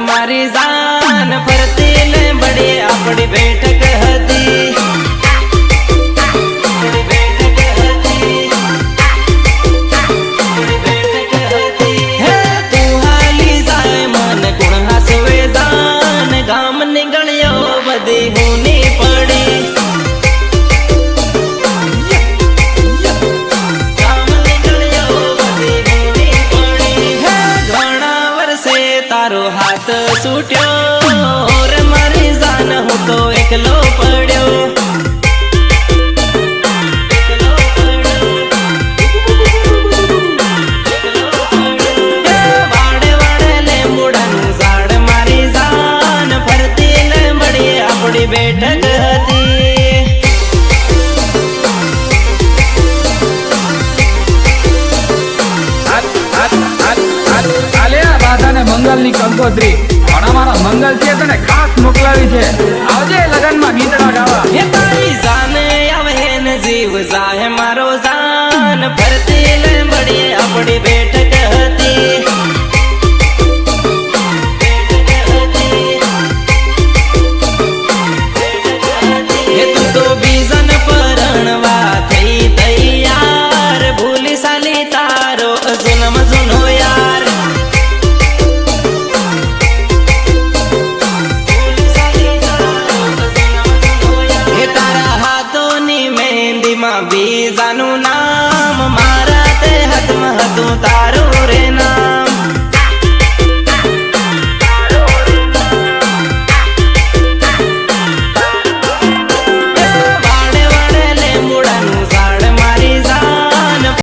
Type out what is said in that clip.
મારી જાન ફરતી ને બડી આપણી બેઠક હતી हाथ छूट्यो और मारी जान हूँ तो एकलो पड़्यो वाड़े वाड़े ले मुड़न जाड़ मारी जान फरती ले बड़ी अपनी बैठक हती मंगल नी कंकोत्री पण अमारा मंगल छे तने खास मोकलावी छे आवजे लगन में गीतड़ा गावा हे तारी जान आवे ने जीव जाहे मारो जान फरती ले